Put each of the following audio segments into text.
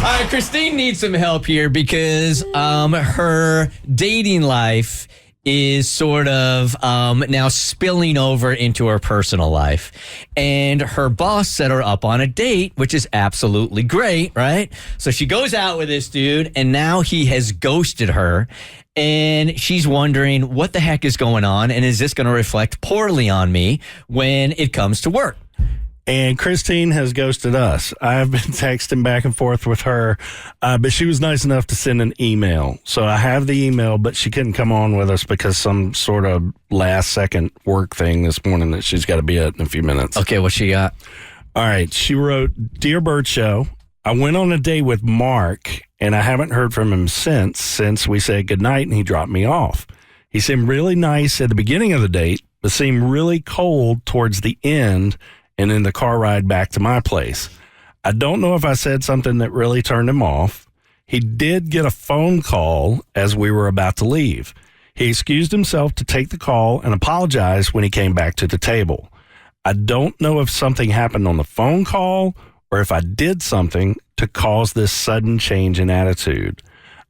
right, Christine needs some help here because her dating life is sort of now spilling over into her personal life. And her boss set her up on a date, which is absolutely great, right? So she goes out with this dude, and now he has ghosted her. And she's wondering what the heck is going on, and is this going to reflect poorly on me when it comes to work? And Christine has ghosted us. I've been texting back and forth with her, but she was nice enough to send an email. So I have the email, but she couldn't come on with us because some sort of last-second work thing this morning that she's got to be at in a few minutes. Okay, what she got? All right, she wrote, Dear Bert Show, I went on a date with Mark, and I haven't heard from him since we said goodnight and he dropped me off. He seemed really nice at the beginning of the date, but seemed really cold towards the end and in the car ride back to my place. I don't know if I said something that really turned him off. He did get a phone call as we were about to leave. He excused himself to take the call and apologized when he came back to the table. I don't know if something happened on the phone call or if I did something to cause this sudden change in attitude.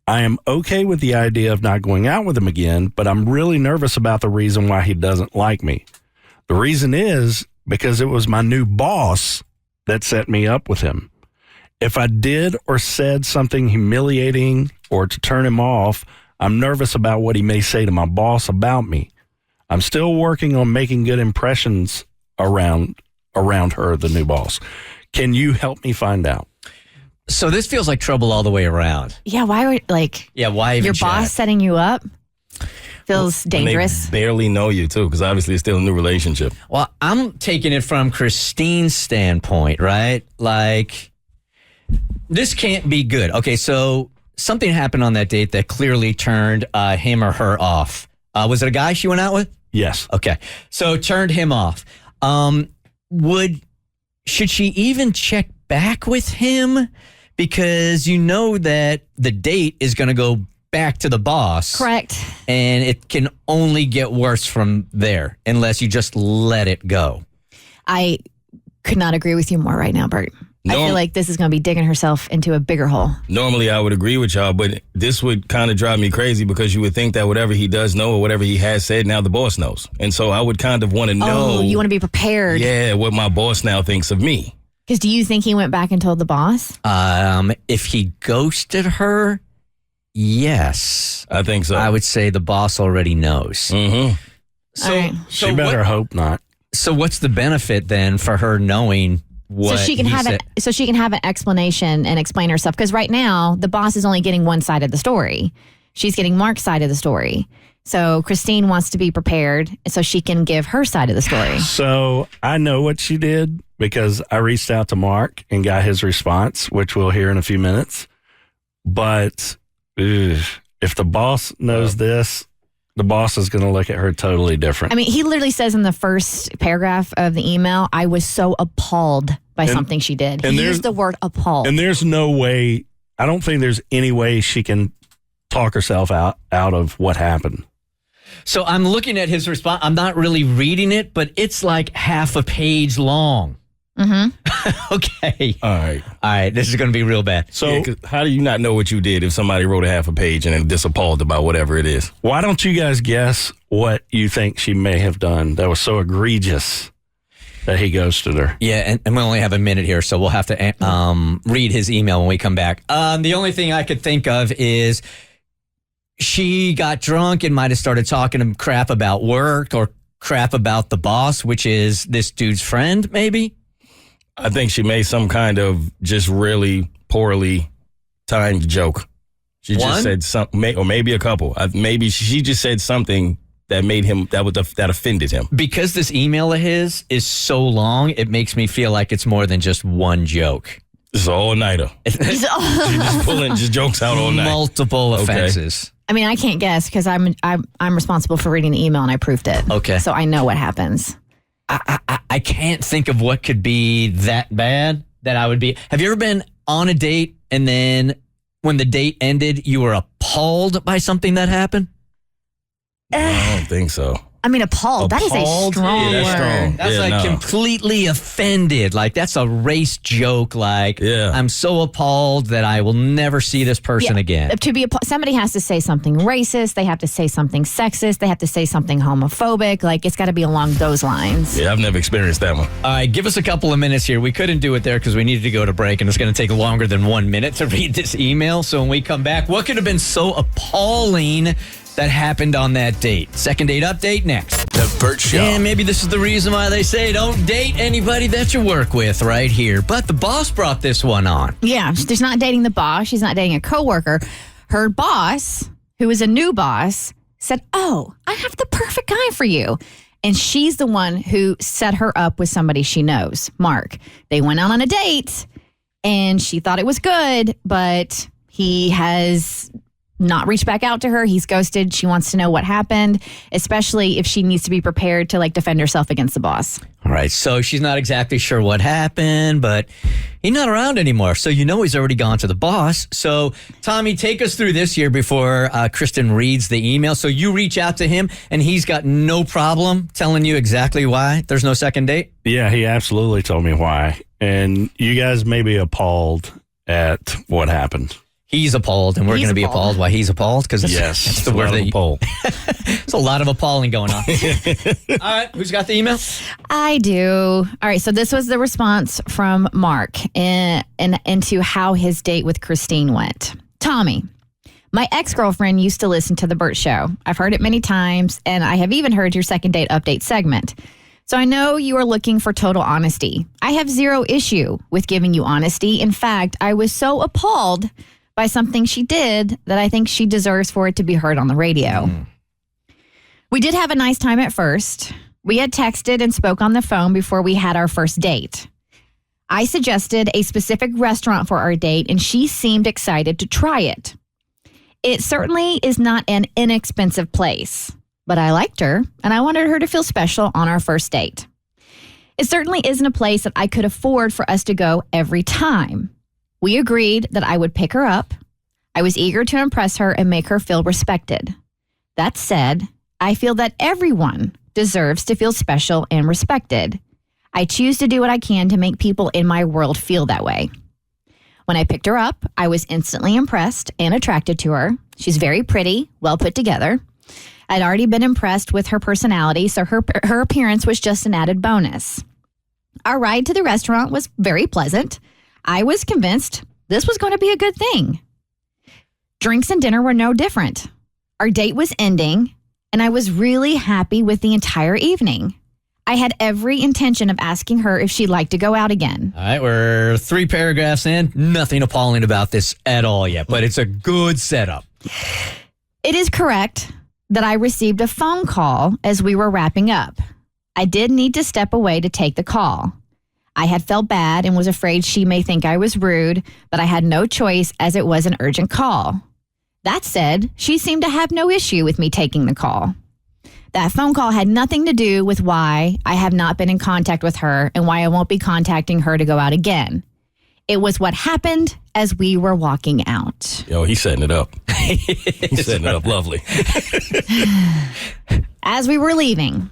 I am okay with the idea of not going out with him again, but I'm really nervous about the reason why he doesn't like me. The reason is because it was my new boss that set me up with him. If I did or said something humiliating or to turn him off, I'm nervous about what he may say to my boss about me. I'm still working on making good impressions around her, the new boss. Can you help me find out? So this feels like trouble all the way around. Yeah, why would why even your chat? boss setting you up? Feels dangerous. They barely know you, too, because obviously it's still a new relationship. Well, I'm taking it from Christine's standpoint, right? Like, this can't be good. Okay, so something happened on that date that clearly turned him or her off. Was it a guy she went out with? Yes. Okay, so turned him off. Should she even check back with him? Because you know that the date is going to go back to the boss. Correct. And it can only get worse from there unless you just let it go. I could not agree with you more right now, Bert. I feel like this is going to be digging herself into a bigger hole. Normally, I would agree with y'all, but this would kind of drive me crazy because you would think that whatever he does know or whatever he has said, now the boss knows. And so I would kind of want to know. Oh, you want to be prepared. Yeah, what my boss now thinks of me. Because do you think he went back and told the boss? If he ghosted her, yes. I think so. I would say the boss already knows. Mm-hmm. So, right. She better hope not. So what's the benefit then for her knowing what so she can have an explanation and explain herself? Because right now the boss is only getting one side of the story. She's getting Mark's side of the story. So Christine wants to be prepared so she can give her side of the story. So I know what she did because I reached out to Mark and got his response, which we'll hear in a few minutes. But if the boss knows this, the boss is going to look at her totally different. I mean, he literally says in the first paragraph of the email, I was so appalled by something she did. He used the word appalled. And there's no way, I don't think there's any way she can talk herself out of what happened. So I'm looking at his response. I'm not really reading it, but it's like half a page long. Mm-hmm. Okay. All right. This is going to be real bad. So how do you not know what you did if somebody wrote a half a page and then disappalled about whatever it is? Why don't you guys guess what you think she may have done that was so egregious that he ghosted her? Yeah, and we only have a minute here, so we'll have to read his email when we come back. The only thing I could think of is she got drunk and might have started talking crap about work or crap about the boss, which is this dude's friend, maybe? I think she made some kind of just really poorly timed joke. She just said something, or maybe a couple. Maybe she just said something that made him, that offended him. Because this email of his is so long, it makes me feel like it's more than just one joke. This is an all-nighter. She's just pulling just jokes out all night. Multiple offenses. I mean, I can't guess because I'm responsible for reading the email and I proofed it. Okay. So I know what happens. I can't think of what could be that bad that I would be. Have you ever been on a date and then when the date ended, you were appalled by something that happened? I don't think so. I mean, appalled. That is a Appalled? strong Yeah, that's word. strong. That's Yeah, like no. completely offended. Like that's a race joke. Like I'm so appalled that I will never see this person again. To be somebody has to say something racist. They have to say something sexist. They have to say something homophobic. Like it's got to be along those lines. Yeah, I've never experienced that one. All right, give us a couple of minutes here. We couldn't do it there because we needed to go to break, and it's going to take longer than 1 minute to read this email. So when we come back, what could have been so appalling that happened on that date? Second date update next. The Bert Show. And maybe this is the reason why they say don't date anybody that you work with right here. But the boss brought this one on. Yeah, she's not dating the boss. She's not dating a coworker. Her boss, who is a new boss, said, "Oh, I have the perfect guy for you." And she's the one who set her up with somebody she knows, Mark. They went out on a date, and she thought it was good, but he has not reached back out to her. He's ghosted. She wants to know what happened, especially if she needs to be prepared to like defend herself against the boss. All right, so she's not exactly sure what happened, but he's not around anymore. So you know he's already gone to the boss. So Tommy, take us through this here before Kristen reads the email. So you reach out to him, and he's got no problem telling you exactly why there's no second date? Yeah, he absolutely told me why. And you guys may be appalled at what happened. He's appalled, and we're going to be appalled why he's appalled because that's the word that you poll. There's a lot of appalling going on. All right, who's got the email? I do. All right, so this was the response from Mark into how his date with Christine went. Tommy, my ex-girlfriend used to listen to the Bert Show. I've heard it many times, and I have even heard your second date update segment. So I know you are looking for total honesty. I have zero issue with giving you honesty. In fact, I was so appalled by something she did that I think she deserves for it to be heard on the radio. We did have a nice time at first. We had texted and spoke on the phone before we had our first date. I suggested a specific restaurant for our date, and she seemed excited to try it. It certainly is not an inexpensive place, but I liked her, and I wanted her to feel special on our first date. It certainly isn't a place that I could afford for us to go every time. We agreed that I would pick her up. I was eager to impress her and make her feel respected. That said, I feel that everyone deserves to feel special and respected. I choose to do what I can to make people in my world feel that way. When I picked her up, I was instantly impressed and attracted to her. She's very pretty, well put together. I'd already been impressed with her personality, so her appearance was just an added bonus. Our ride to the restaurant was very pleasant. I was convinced this was going to be a good thing. Drinks and dinner were no different. Our date was ending, and I was really happy with the entire evening. I had every intention of asking her if she'd like to go out again. All right, we're 3 paragraphs in. Nothing appalling about this at all yet, but it's a good setup. It is correct that I received a phone call as we were wrapping up. I did need to step away to take the call. I had felt bad and was afraid she may think I was rude, but I had no choice as it was an urgent call. That said, she seemed to have no issue with me taking the call. That phone call had nothing to do with why I have not been in contact with her and why I won't be contacting her to go out again. It was what happened as we were walking out. Yo, he's setting it up. He's setting it up lovely. As we were leaving,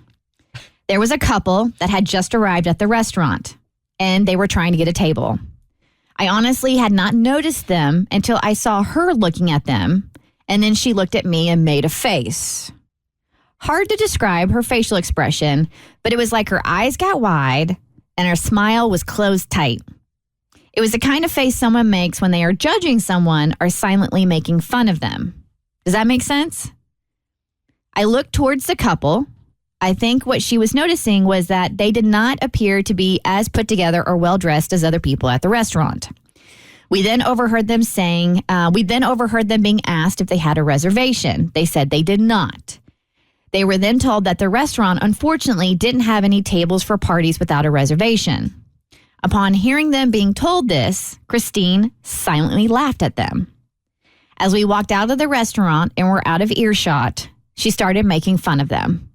there was a couple that had just arrived at the restaurant, and they were trying to get a table. I honestly had not noticed them until I saw her looking at them, and then she looked at me and made a face. Hard to describe her facial expression, but it was like her eyes got wide and her smile was closed tight. It was the kind of face someone makes when they are judging someone or silently making fun of them. Does that make sense? I looked towards the couple. I think what she was noticing was that they did not appear to be as put together or well-dressed as other people at the restaurant. We then overheard them being asked if they had a reservation. They said they did not. They were then told that the restaurant, unfortunately, didn't have any tables for parties without a reservation. Upon hearing them being told this, Christine silently laughed at them. As we walked out of the restaurant and were out of earshot, she started making fun of them.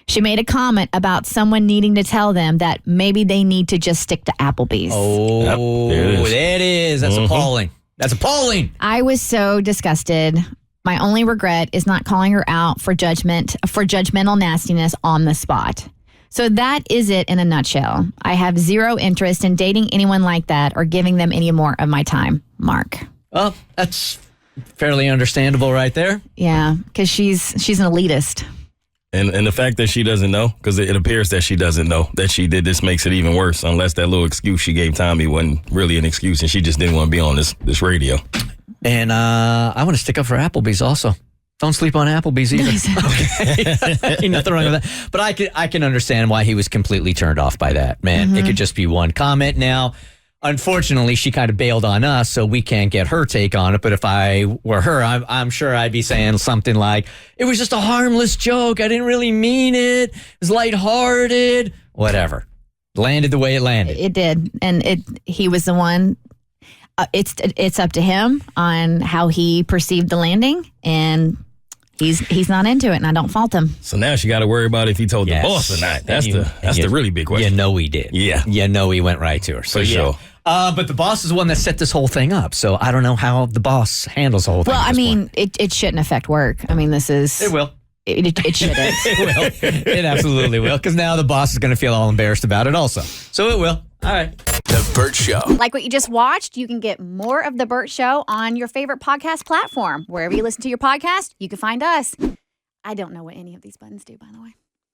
She made a comment about someone needing to tell them that maybe they need to just stick to Applebee's. Oh, Yep, there it is. That's appalling. That's appalling. I was so disgusted. My only regret is not calling her out for judgmental nastiness on the spot. So that is it in a nutshell. I have zero interest in dating anyone like that or giving them any more of my time. Mark. Well, that's fairly understandable right there. Yeah, because she's an elitist. And the fact that she doesn't know, because it appears that she doesn't know that she did this makes it even worse, unless that little excuse she gave Tommy wasn't really an excuse and she just didn't want to be on this radio. And I want to stick up for Applebee's also. Don't sleep on Applebee's either. Okay. Nothing wrong with that. But I can understand why he was completely turned off by that, man. It could just be one comment. Now, unfortunately, she kind of bailed on us, so we can't get her take on it. But if I were her, I'm sure I'd be saying something like, it was just a harmless joke. I didn't really mean it. It was lighthearted. Whatever. Landed the way it landed. It did. And he was the one. It's up to him on how he perceived the landing. And he's not into it, and I don't fault him. So now she got to worry about if he told the boss or not. That's the really big question. You know he did. Yeah. You know he went right to her. So For sure. But the boss is the one that set this whole thing up. So I don't know how the boss handles the whole thing. Well, I mean, it shouldn't affect work. I mean, this is... It will. It shouldn't. It will. It absolutely will. Because now the boss is going to feel all embarrassed about it also. So it will. All right. The Bert Show. Like what you just watched, you can get more of The Bert Show on your favorite podcast platform. Wherever you listen to your podcast, you can find us. I don't know what any of these buttons do, by the way.